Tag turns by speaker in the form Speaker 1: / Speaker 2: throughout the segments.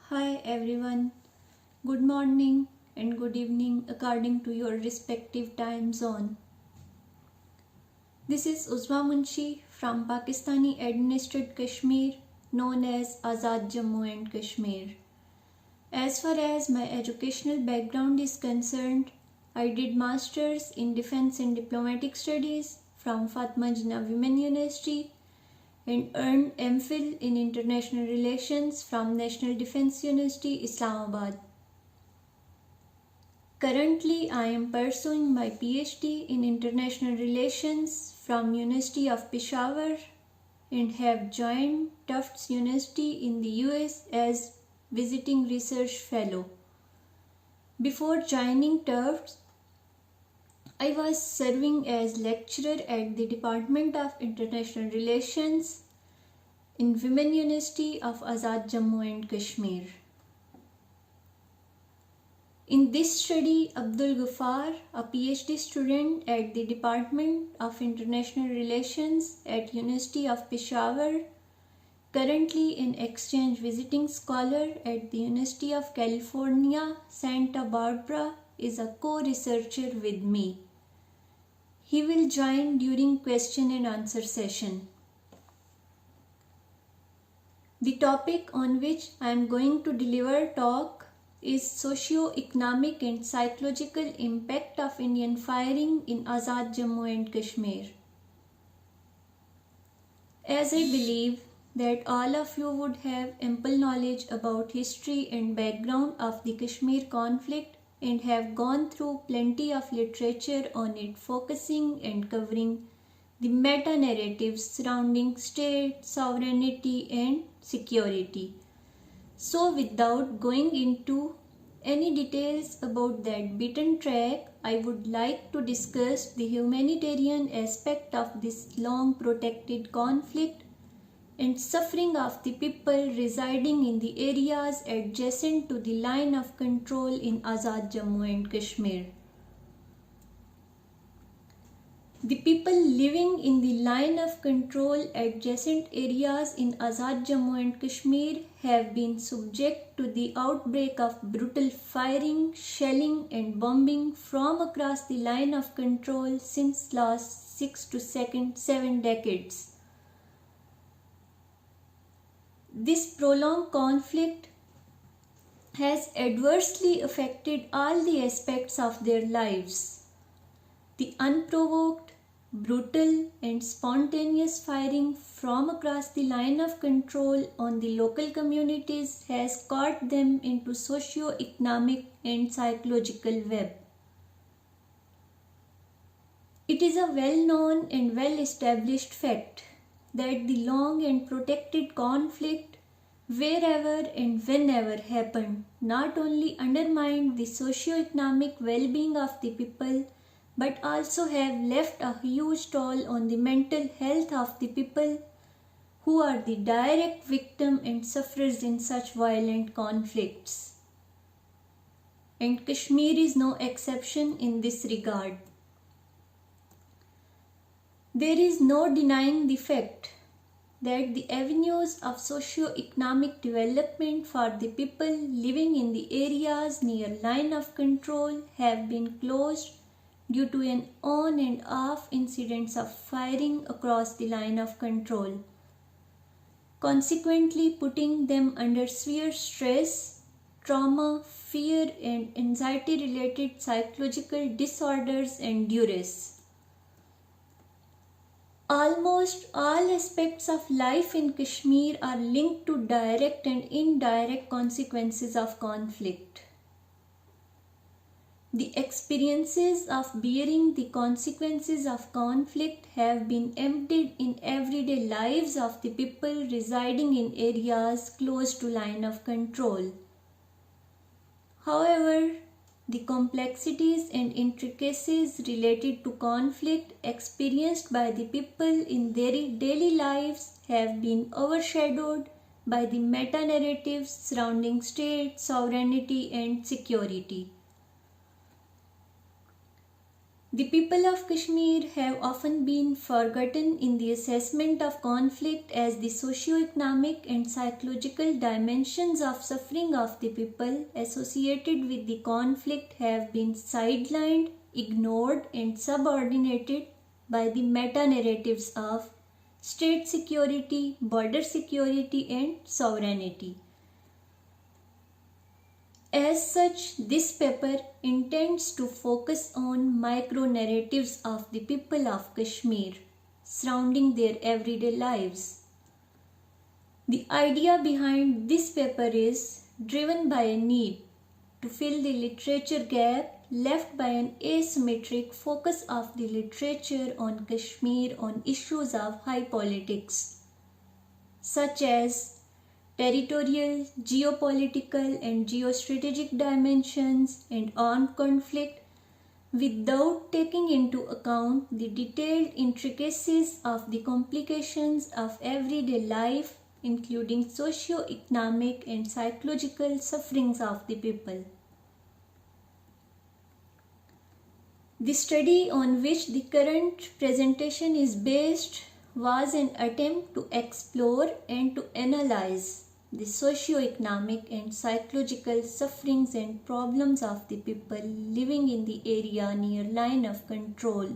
Speaker 1: Hi everyone, good morning and good evening according to your respective time zone. This is Uzma Munshi from Pakistani administered Kashmir known as Azad Jammu and Kashmir. As far as my educational background is concerned, I did Masters in Defense and Diplomatic Studies from Fatima Jinnah Women University and earned MPhil in International Relations from National Defense University, Islamabad. Currently, I am pursuing my PhD in International Relations from University of Peshawar and have joined Tufts University in the US as visiting research fellow. Before joining Tufts, I was serving as lecturer at the Department of International Relations in Women University of Azad Jammu and Kashmir. In this study, Abdul Ghaffar, a PhD student at the Department of International Relations at University of Peshawar, currently an exchange visiting scholar at the University of California, Santa Barbara, is a co-researcher with me. He will join during question and answer session. The topic on which I am going to deliver talk is socio-economic and psychological impact of Indian firing in Azad Jammu and Kashmir. As I believe that all of you would have ample knowledge about history and background of the Kashmir conflict and have gone through plenty of literature on it, focusing and covering the meta-narratives surrounding state, sovereignty and security. So without going into any details about that beaten track, I would like to discuss the humanitarian aspect of this long protracted conflict and suffering of the people residing in the areas adjacent to the line of control in Azad Jammu and Kashmir. The people living in the line of control adjacent areas in Azad Jammu and Kashmir have been subject to the outbreak of brutal firing, shelling and bombing from across the line of control since last 6 to 7 decades. This prolonged conflict has adversely affected all the aspects of their lives. The unprovoked, brutal and spontaneous firing from across the line of control on the local communities has caught them into socio-economic and psychological web. It is a well-known and well-established fact that the long and protracted conflict, wherever and whenever happened, not only undermined the socio-economic well-being of the people, but also have left a huge toll on the mental health of the people who are the direct victim and sufferers in such violent conflicts. And Kashmir is no exception in this regard. There is no denying the fact that the avenues of socio-economic development for the people living in the areas near line of control have been closed due to an on and off incidents of firing across the line of control, consequently putting them under severe stress, trauma, fear and anxiety-related psychological disorders and duress. Almost all aspects of life in Kashmir are linked to direct and indirect consequences of conflict. The experiences of bearing the consequences of conflict have been embedded in everyday lives of the people residing in areas close to line of control. However, the complexities and intricacies related to conflict experienced by the people in their daily lives have been overshadowed by the meta-narratives surrounding state, sovereignty and security. The people of Kashmir have often been forgotten in the assessment of conflict as the socio-economic and psychological dimensions of suffering of the people associated with the conflict have been sidelined, ignored, and subordinated by the meta-narratives of state security, border security, and sovereignty. As such, this paper intends to focus on micro-narratives of the people of Kashmir surrounding their everyday lives. The idea behind this paper is driven by a need to fill the literature gap left by an asymmetric focus of the literature on Kashmir on issues of high politics, such as territorial, geopolitical, and geostrategic dimensions and armed conflict, without taking into account the detailed intricacies of the complications of everyday life, including socio-economic and psychological sufferings of the people. The study on which the current presentation is based was an attempt to explore and to analyze the socio-economic and psychological sufferings and problems of the people living in the area near line of control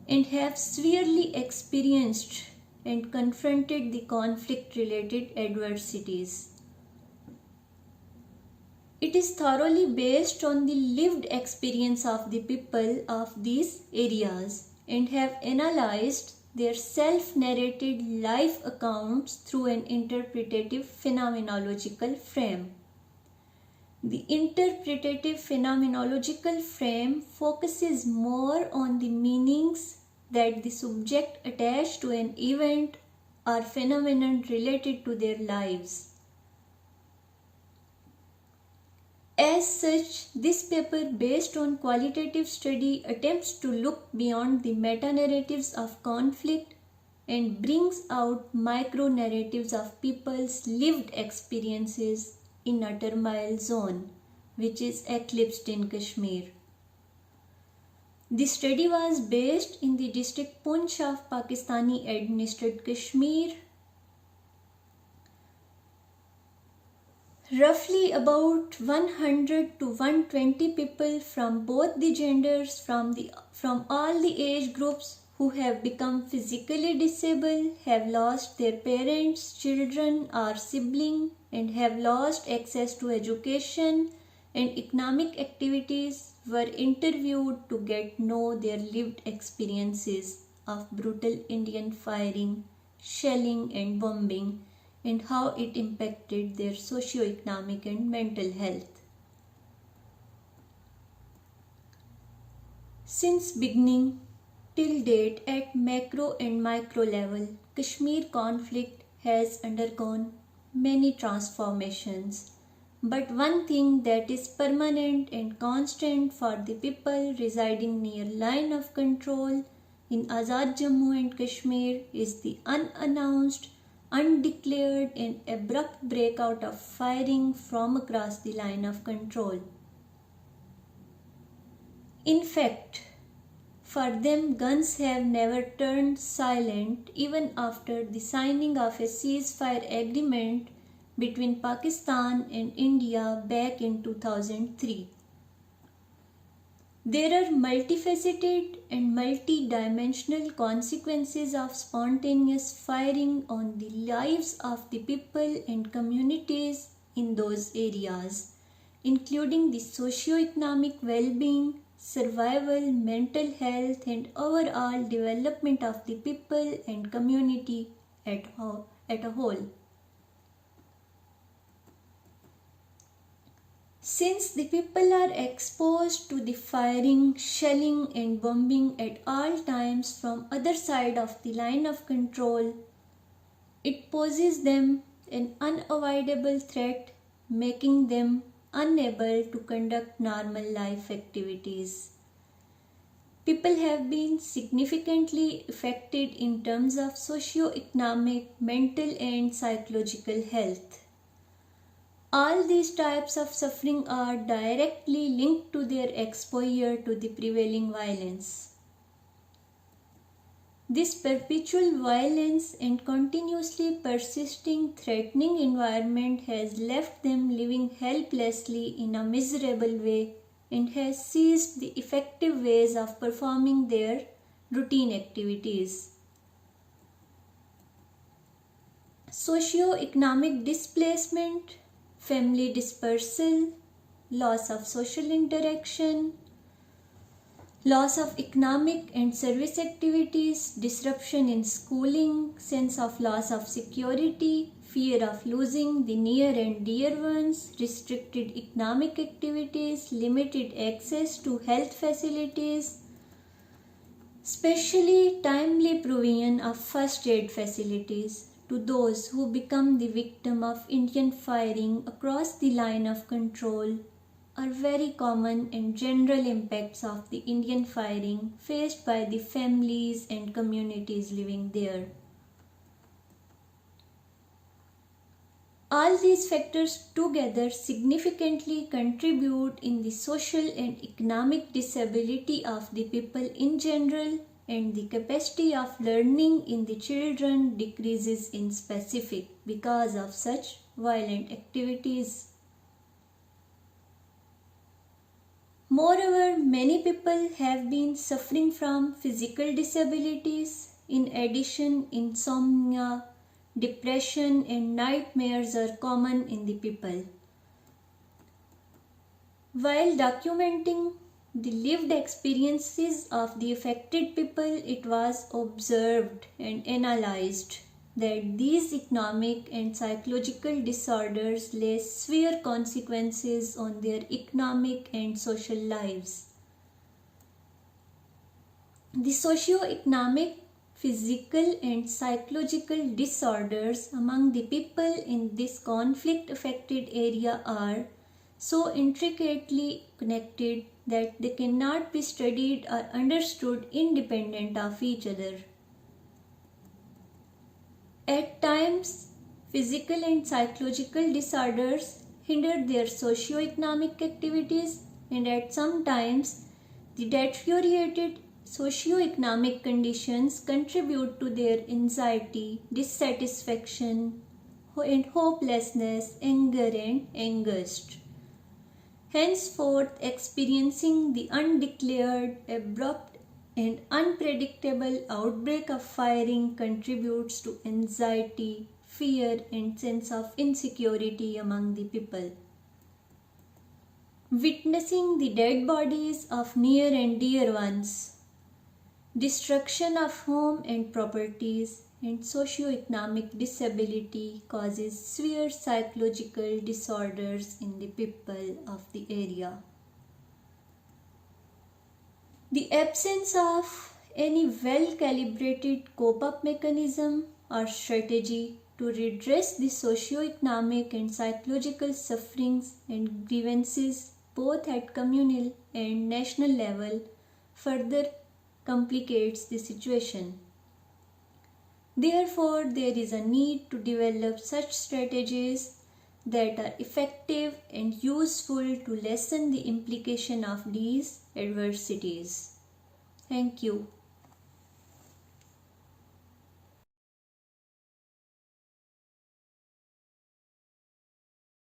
Speaker 1: and have severely experienced and confronted the conflict-related adversities. It is thoroughly based on the lived experience of the people of these areas and have analyzed their self-narrated life accounts through an interpretative phenomenological frame. The interpretative phenomenological frame focuses more on the meanings that the subject attach to an event or phenomenon related to their lives. As such, this paper based on qualitative study attempts to look beyond the meta-narratives of conflict and brings out micro-narratives of people's lived experiences in a turmoil zone, which is eclipsed in Kashmir. The study was based in the district Poonch of Pakistani administered Kashmir. Roughly about 100 to 120 people from both the genders from all the age groups who have become physically disabled, have lost their parents, children or sibling and have lost access to education and economic activities were interviewed to get know their lived experiences of brutal Indian firing, shelling and bombing and how it impacted their socio-economic and mental health. Since beginning till date at macro and micro level, Kashmir conflict has undergone many transformations. But one thing that is permanent and constant for the people residing near line of control in Azad Jammu and Kashmir is the unannounced, undeclared and abrupt breakout of firing from across the line of control. In fact, for them guns have never turned silent even after the signing of a ceasefire agreement between Pakistan and India back in 2003. There are multifaceted and multi-dimensional consequences of spontaneous firing on the lives of the people and communities in those areas, including the socio-economic well-being, survival, mental health and overall development of the people and community at a whole. Since the people are exposed to the firing, shelling and bombing at all times from other side of the line of control, it poses them an unavoidable threat, making them unable to conduct normal life activities. People have been significantly affected in terms of socio-economic, mental and psychological health. All these types of suffering are directly linked to their exposure to the prevailing violence. This perpetual violence and continuously persisting threatening environment has left them living helplessly in a miserable way and has seized the effective ways of performing their routine activities. Socio-economic displacement, family dispersal, loss of social interaction, loss of economic and service activities, disruption in schooling, sense of loss of security, fear of losing the near and dear ones, restricted economic activities, limited access to health facilities, especially timely provision of first aid facilities to those who become the victim of Indian firing across the line of control are very common and general impacts of the Indian firing faced by the families and communities living there. All these factors together significantly contribute in the social and economic disability of the people in general, and the capacity of learning in the children decreases in specific because of such violent activities. Moreover, many people have been suffering from physical disabilities. In addition, insomnia, depression and nightmares are common in the people. While documenting the lived experiences of the affected people, it was observed and analyzed that these economic and psychological disorders lay severe consequences on their economic and social lives. The socio-economic, physical and psychological disorders among the people in this conflict-affected area are so intricately connected that they cannot be studied or understood independent of each other. At times, physical and psychological disorders hinder their socio-economic activities, and at some times, the deteriorated socio-economic conditions contribute to their anxiety, dissatisfaction, and hopelessness, anger, and angst. Henceforth, experiencing the undeclared, abrupt, and unpredictable outbreak of firing contributes to anxiety, fear, and sense of insecurity among the people. Witnessing the dead bodies of near and dear ones, destruction of home and properties, and socio-economic disability causes severe psychological disorders in the people of the area. The absence of any well-calibrated cope-up mechanism or strategy to redress the socio-economic and psychological sufferings and grievances both at communal and national level further complicates the situation. Therefore, there is a need to develop such strategies that are effective and useful to lessen the implication of these adversities. Thank you.